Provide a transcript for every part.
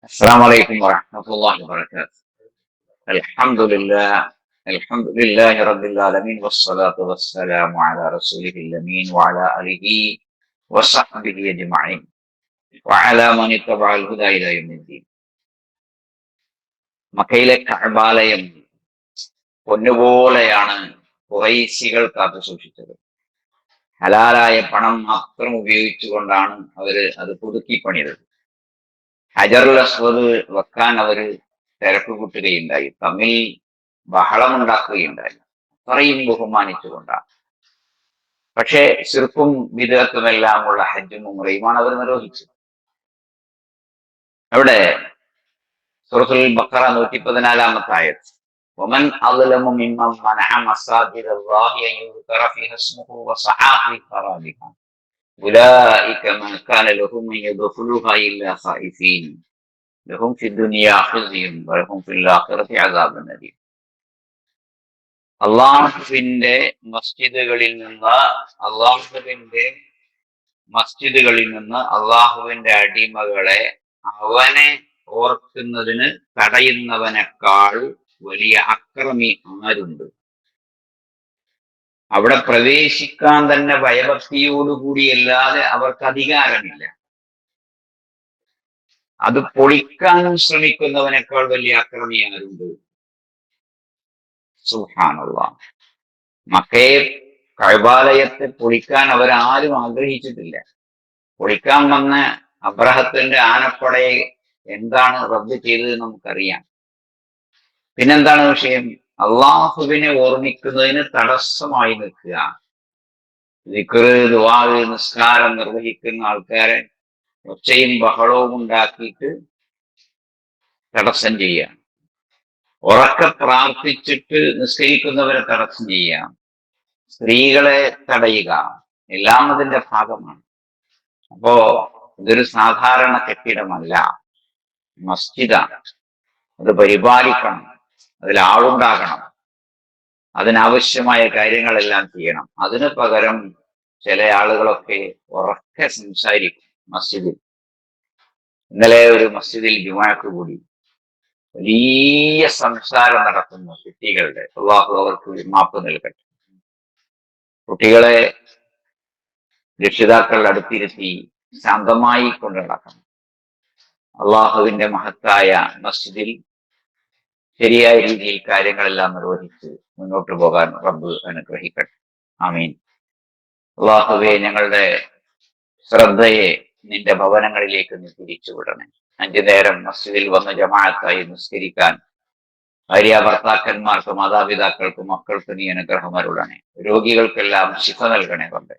السلام عليكم ورحمة الله وبركاته. الحمد لله الحمد لله رب العالمين والصلاة والسلام على رسوله الأمين وعلى آله وصحبه أجمعين وعلى من اتبع الهدى إلى يوم الدين. മക്കയിലെ കഅബാലയം പൊന്നുപോലെയാണ് ഖുറൈശികൾ കാത്തു സൂക്ഷിച്ചത്. ഹലാലായ പണം മാത്രം ഉപയോഗിച്ചുകൊണ്ടാണ് അവര് അത് പുതുക്കി പണിയത്. ഹജറുൽ അസ്വദ് വെക്കാൻ അവര് തിരക്ക് കൂട്ടുകയുണ്ടായി, തമ്മിൽ ബഹളമുണ്ടാക്കുകയുണ്ടായി. അത്രയും ബഹുമാനിച്ചുകൊണ്ടാണ്. പക്ഷേ ശിർക്കും ബിദ്അത്തുമെല്ലാമുള്ള ഹജ്ജും ഉംറയുമാണ് അവർ നിർവഹിച്ചത്. അവിടെ സൂറത്തുൽ ബഖറ 114-ാമത്തെ ആയത്ത്, ومن أظلم ممن منع مساجد الله أن يذكر فيها اسمه وسعى في خرابها أولئك ما كان لهم أن يدخلوها إلا خائفين لهم في الدنيا خزي ولهم في الآخرة عذاب أليم. അള്ളാഹുവിന്റെ മസ്ജിദുകളിൽ നിന്ന് അള്ളാഹുവിന്റെ അടിമകളെ അവനെ ഓർക്കുന്നതിന് തടയുന്നവനേക്കാൾ വലിയ അക്രമി ആരുണ്ട്? അവിടെ പ്രവേശിക്കാൻ തന്നെ ഭയഭക്തിയോടുകൂടിയല്ലാതെ അവർക്ക് അധികാരമില്ല. അത് പൊളിക്കാൻ ശ്രമിക്കുന്നവനേക്കാൾ വലിയ അക്രമി ആരുണ്ട്? സുബ്ഹാനല്ലാഹ്. മക്കയെ കഅബാലയത്തെ പൊളിക്കാൻ അവരാരും ആഗ്രഹിച്ചിട്ടില്ല. പൊളിക്കാൻ വന്ന അബ്രഹത്തിന്റെ ആനപ്പടയെ എന്താണ് റബ്ബ് ചെയ്തത് നമുക്കറിയാം. പിന്നെന്താണ് വിഷയം? അള്ളാഹുവിനെ ഓർമ്മിക്കുന്നതിന് തടസ്സമായി നിൽക്കുക. ദിക്ർ, ദുആ, നിസ്കാരം നിർവഹിക്കുന്ന ആൾക്കാരെ ഒച്ചയും ബഹളവും ഉണ്ടാക്കിയിട്ട് തടസ്സം ചെയ്യാം. ഉറക്കെ പ്രാർത്ഥിച്ചിട്ട് നിസ്കരിക്കുന്നവരെ തടസ്സം ചെയ്യാം. സ്ത്രീകളെ തടയുക, എല്ലാം അതിന്റെ ഭാഗമാണ്. അപ്പോ ഇതൊരു സാധാരണ കെട്ടിടമല്ല, മസ്ജിദാണ്. അത് പരിപാലിക്കണം, അതിൽ ആളുണ്ടാകണം, അതിനാവശ്യമായ കാര്യങ്ങളെല്ലാം ചെയ്യണം. അതിന് പകരം ചില ആളുകളൊക്കെ ഉറക്കെ സംസാരിക്കും മസ്ജിദിൽ. ഇന്നലെ ഒരു മസ്ജിദിൽ ജുമുഅക്ക് കൂടി വലിയ സംസാരം നടത്തുന്നു കുട്ടികളുടെ. അല്ലാഹു അവർക്ക് മാപ്പ് നൽകട്ടെ. കുട്ടികളെ രക്ഷിതാക്കൾ അടുത്തിരുത്തി ശാന്തമായി കൊണ്ടു നടക്കണം. അള്ളാഹുവിന്റെ മഹത്തായ മസ്ജിദിൽ ശരിയായ രീതിയിൽ കാര്യങ്ങളെല്ലാം നിർവഹിച്ച് മുന്നോട്ട് പോകാൻ റബ്ബ് അനുഗ്രഹിക്കട്ടെ. ആമീൻ. അള്ളാഹുവേ, ഞങ്ങളുടെ ശ്രദ്ധയെ നിന്റെ ഭവനങ്ങളിലേക്ക് നീ തിരിച്ചുവിടണേ. 5 നേരം മസ്ജിദിൽ വന്ന് ജമാഅത്തായി നിസ്കരിക്കാൻ ഭാര്യ ഭർത്താക്കന്മാർക്ക്, മാതാപിതാക്കൾക്ക്, മക്കൾക്ക് നീ അനുഗ്രഹം അരുളണേ. രോഗികൾക്കെല്ലാം ശിഫ നൽകണേ റബ്ബേ.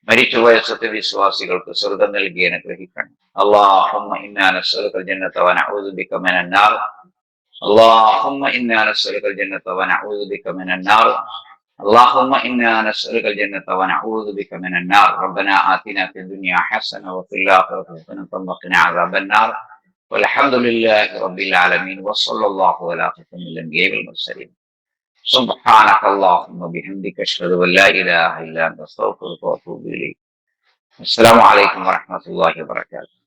മരിച്ചുപോയ സത്യവിശ്വാസികൾക്ക് സ്വർഗം നൽകി അനുഗ്രഹിക്കണം. അല്ലാഹുമ്മ ഇന്നാ നസ്അലുകൽ ജന്നത വനഊദു ബിക മിനൻ നാർ. اللهم إنا نسألك الجنة ونعوذ بك من النار. اللهم إنا نسألك الجنة ونعوذ بك من النار. ربنا آتنا في الدنيا حسنة وفي الآخرة حسنة وقنا عذاب النار. والحمد لله رب العالمين وصلى الله على خاتم الأنبياء والمرسلين. سبحانك اللهم وبحمدك أشهد أن لا إله إلا أنت أستغفرك وأتوب إليك. السلام عليكم ورحمة الله وبركاته.